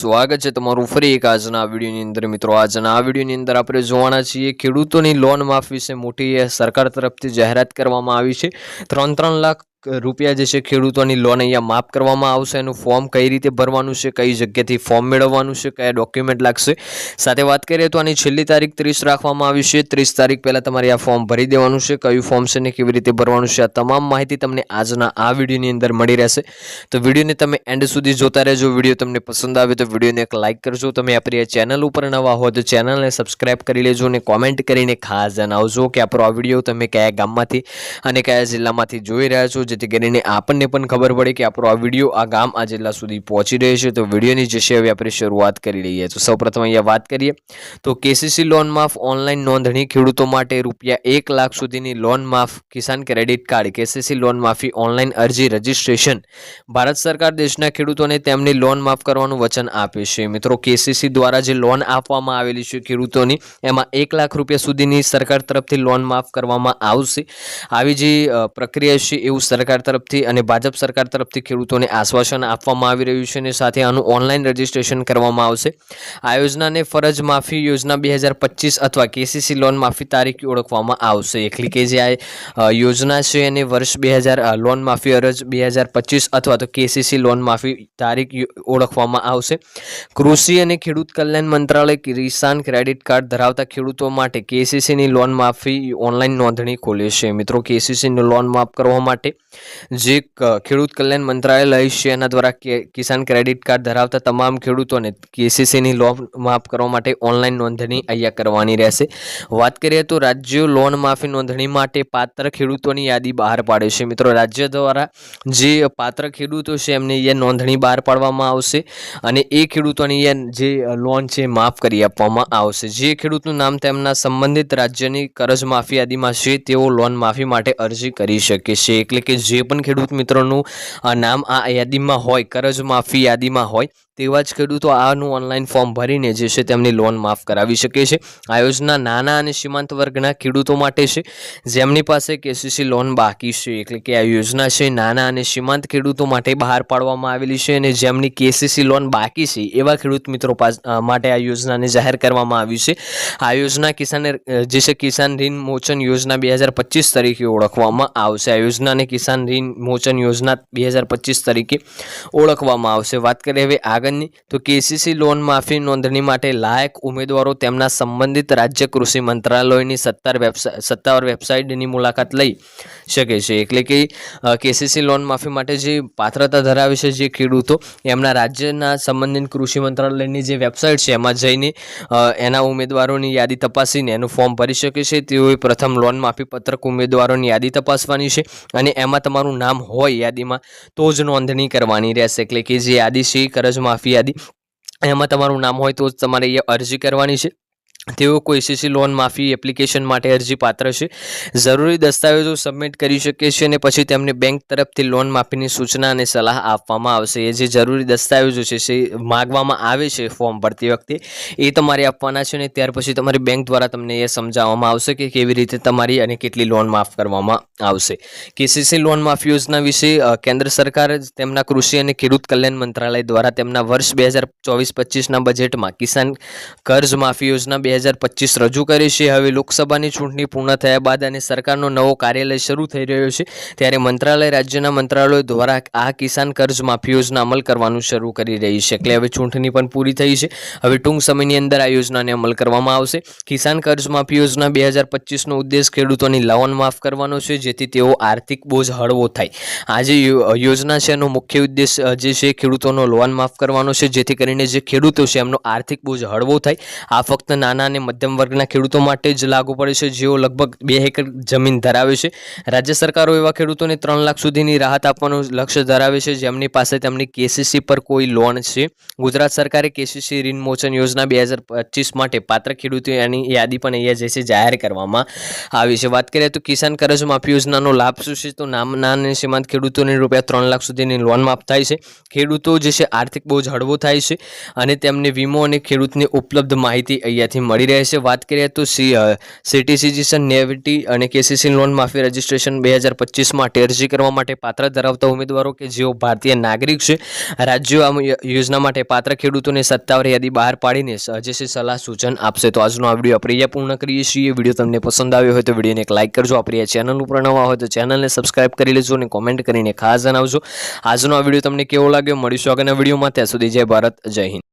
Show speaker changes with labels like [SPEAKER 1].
[SPEAKER 1] સ્વાગત છે તમારું ફરી એક આજના વિડીયોની અંદર મિત્રો। આજના આ વિડીયોની અંદર આપણે જોવાના છીએ ખેડૂતોની લોન માફ વિશે મોટી સરકાર તરફથી જાહેરાત કરવામાં આવી છે। 3 લાખ રૂપિયા જે છે ખેડૂતોની લોન અહીંયા માફ કરવામાં આવશે। એનું ફોર્મ કઈ રીતે ભરવાનું છે, કઈ જગ્યાથી ફોર્મ મેળવવાનું છે, કયા ડોક્યુમેન્ટ લાગશે, સાથે વાત કરીએ તો આની છેલ્લી તારીખ 30 રાખવામાં આવી છે। 30 તારીખ પહેલાં તમારે આ ફોર્મ ભરી દેવાનું છે। કયું ફોર્મ છે ને કેવી રીતે ભરવાનું છે, આ તમામ માહિતી તમને આજના આ વિડીયોની અંદર મળી રહેશે। તો વિડીયોને તમે એન્ડ સુધી જોતા રહેજો। વિડીયો તમને પસંદ આવે તો વિડીયોને એક લાઇક કરજો। તમે આપણી આ ચેનલ ઉપર નવા હો તો ચેનલને સબસ્ક્રાઇબ કરી લેજો અને કોમેન્ટ કરીને ખાસ જણાવજો કે આપણો આ વિડીયો તમે કયા ગામમાંથી અને કયા જિલ્લામાંથી જોઈ રહ્યા છો, જેથી કરીને આપણને પણ ખબર પડે કે આપણો આ વિડીયો આ ગામ આ જિલ્લા સુધી પહોંચી રહ્યો છે। તો વિડીયોની જે છે હવે આપણે શરૂઆત કરી લઈએ। તો સૌપ્રથમ અહીંયા વાત કરીએ તો કેસીસી લોન માફ ઓનલાઈન નોંધણી ખેડૂતો માટે ₹1 લાખ સુધીની લોન માફ કિસાન ક્રેડિટ કાર્ડ કેસીસી લોન માફી ઓનલાઈન અરજી રજીસ્ટ્રેશન ભારત સરકાર દેશના ખેડૂતોને તેમની લોન માફ કરવાનું વચન આપે છે। મિત્રો કેસીસી દ્વારા જે લોન આપવામાં આવેલી છે ખેડૂતોની એમાં ₹1 લાખ સુધીની સરકાર તરફથી લોન માફ કરવામાં આવશે। આવી જે પ્રક્રિયા છે એવું સરકાર તરફથી અને ભાજપ સરકાર તરફથી ખેડૂતોને આશ્વાસન આપવામાં આવી રહ્યું છે અને સાથે આનું ઓનલાઈન રજીસ્ટ્રેશન કરવામાં આવશે। આ યોજનાને ફરજ માફી યોજના 2025 અથવા કેસીસી લોન માફી તારીખ ઓળખવામાં આવશે। એટલે કે જે આ યોજના છે એને વર્ષ 2000 લોન માફી અરજ 2025 અથવા તો કેસીસી લોન માફી તારીખ ઓળખવામાં આવશે। કૃષિ અને ખેડૂત કલ્યાણ મંત્રાલય કિસાન ક્રેડિટ કાર્ડ ધરાવતા ખેડૂતો માટે કેસીસીની લોન માફી ઓનલાઈન નોંધણી ખોલે છે। મિત્રો કેસીસીની લોન માફ કરવા માટે જે ખેડૂત કલ્યાણ મંત્રાલય છે એના દ્વારા કિસાન ક્રેડિટ કાર્ડ ધરાવતા તમામ ખેડૂતોને કેસીસીની લોન માફ કરવા માટે ઓનલાઈન નોંધણી અહીંયા કરવાની રહેશે। વાત કરીએ તો રાજ્યો લોન માફી નોંધણી માટે પાત્ર ખેડૂતોની યાદી બહાર પાડે છે। મિત્રો રાજ્ય દ્વારા જે પાત્ર ખેડૂતો છે એમને અહીંયા નોંધણી બહાર પાડવામાં આવશે અને એ ખેડૂતોની જે લોન છે માફ કરી આપવામાં આવશે। જે ખેડૂતનું નામ તેમના સંબંધિત રાજ્યની કરજ માફી યાદીમાં છે તેઓ લોન માફી માટે અરજી કરી શકે છે। એટલે કે જે પણ ખેડૂત મિત્રોનું નામ આ યાદીમાં હોય, કરજ માફી યાદીમાં હોય, તેવા જ ખેડૂતો આનું ઓનલાઈન ફોર્મ ભરીને જે છે તેમની લોન માફ કરાવી શકે છે। આ યોજના નાના અને સીમાંત વર્ગના ખેડૂતો માટે છે જેમની પાસે કેસીસી લોન બાકી છે। એટલે કે આ યોજના છે નાના અને સીમાંત ખેડૂતો માટે બહાર પાડવામાં આવેલી છે અને જેમની કેસીસી લોન બાકી છે એવા ખેડૂત મિત્રો માટે આ યોજનાને જાહેર કરવામાં આવી છે। આ યોજના જે છે કિસાન ઋણ મોચન યોજના 2025 તરીકે ઓળખવામાં આવશે। આ યોજનાને કિસાન ઋણ મોચન યોજના 2025 તરીકે ઓળખવામાં આવશે। વાત કરીએ હવે આગળની તો કેસીસી લોન માફી નોંધણી માટે લાયક ઉમેદવારો તેમના સંબંધિત રાજ્ય કૃષિ મંત્રાલયની સત્તાવાર વેબસાઇટની મુલાકાત લઈ શકે છે। એટલે કે કેસીસી લોન માફી માટે જે પાત્રતા ધરાવે છે જે ખેડૂતો એમના રાજ્યના સંબંધિત કૃષિ મંત્રાલયની જે વેબસાઇટ છે એમાં જઈને એના ઉમેદવારોની યાદી તપાસીને એનું ફોર્મ ભરી શકે છે। તેઓએ પ્રથમ લોન માફી પત્રક ઉમેદવારોની યાદી તપાસવાની છે અને એમાં તમારું નામ હોય યાદીમાં તો જ નોંધણી કરવાની રહેશે। એટલે કે જે યાદી છે કરજ માફી યાદી એમાં તમારું નામ હોય તો જ તમારે એ અરજી કરવાની છે। તેઓ કેસીસી લોન માફી એપ્લિકેશન માટે અરજી પાત્ર છે, જરૂરી દસ્તાવેજો સબમિટ કરી શકે છે અને પછી તેમને બેંક તરફથી લોન માફીની સૂચના અને સલાહ આપવામાં આવશે। એ જે જરૂરી દસ્તાવેજો છે એ માગવામાં આવે છે ફોર્મ ભરતી વખતે એ તમારે આપવાના છે અને ત્યાર પછી તમારી બેંક દ્વારા તમને એ સમજાવવામાં આવશે કે કેવી રીતે તમારી અને કેટલી લોન માફ કરવામાં આવશે। કેસીસી લોન માફી યોજના વિશે કેન્દ્ર સરકાર તેમના કૃષિ અને ખેડૂત કલ્યાણ મંત્રાલય દ્વારા તેમના વર્ષ 2024-25ના બજેટમાં કિસાન કર્જ માફી યોજના 2025 રજૂ કરી છે। હવે લોકસભાની ચૂંટણી પૂર્ણ થયા બાદ અને સરકારનો નવો કાર્યાલય શરૂ થઈ રહ્યો છે ત્યારે મંત્રાલય રાજ્યના મંત્રાલયો દ્વારા આ કિસાન કર્જ માફી યોજના અમલ કરવાનું શરૂ કરી રહી છે। એટલે હવે ચૂંટણી પણ પૂરી થઈ છે, હવે ટૂંક સમયની અંદર આ યોજનાને અમલ કરવામાં આવશે। કિસાન કર્જ માફી યોજના 2025નો ઉદ્દેશ ખેડૂતોની લોન માફ કરવાનો છે જેથી તેઓ આર્થિક બોજ હળવો થાય। આ જે યોજના છે એનો મુખ્ય ઉદ્દેશ જે છે ખેડૂતોનો લોન માફ કરવાનો છે જેથી કરીને જે ખેડૂતો છે એમનો આર્થિક બોજ હળવો થાય। આ ફક્ત નાના અને મધ્યમ વર્ગના ખેડૂતો માટે જ લાગુ પડે છે જેઓ લગભગ 2 એકર જમીન ધરાવે છે। રાજ્ય સરકારો એવા ખેડૂતોને 3 લાખ સુધીની રાહત આપવાનું લક્ષ્ય ધરાવે છે જેમની પાસે તેમની કેસીસી પર કોઈ લોન છે। ગુજરાત સરકારે કેસીસી ઋણ મોચન યોજના 2025 માટે પાત્ર ખેડૂતોની યાદી પણ અહીંયા જે છે જાહેર કરવામાં આવી છે। વાત કરીએ તો કિસાન કર્જ માફી યોજનાનો લાભ શું છે તો નાના અને સીમાંત ખેડૂતોને ₹3 લાખ સુધીની લોન માફ થાય છે। ખેડૂતો જે છે આર્થિક બોજ હળવો થાય છે અને તેમને વીમો અને ખેડૂતની ઉપલબ્ધ માહિતી અહીંયાથી મળી રહે છે। વાત કરીએ તો સીટીસીજી નેવિટી અને કેસીસી લોન માફી રજિસ્ટ્રેશન 2025 માટે અરજી કરવા માટે પાત્ર ધરાવતા ઉમેદવારો કે જેઓ ભારતીય નાગરિક છે રાજ્યો આ યોજના માટે પાત્ર ખેડૂતોને સત્તાવાર યાદી બહાર પાડીને સજેશી સલાહ સૂચન આપશે। તો આજનો આ વિડીયો આપણે પૂર્ણ કરીએ છીએ। વિડીયો તમને પસંદ આવ્યો હોય તો વિડીયોને એક લાઇક કરજો। આપણી આ ચેનલ ઉપર નવા હોય તો ચેનલને સબસ્ક્રાઇબ કરી લેજો અને કોમેન્ટ કરીને ખાસ જણાવજો આજનો આ વિડીયો તમને કેવો લાગ્યો। મળીશું આગળના વિડીયોમાં, ત્યાં સુધી જય ભારત, જય હિન્દ।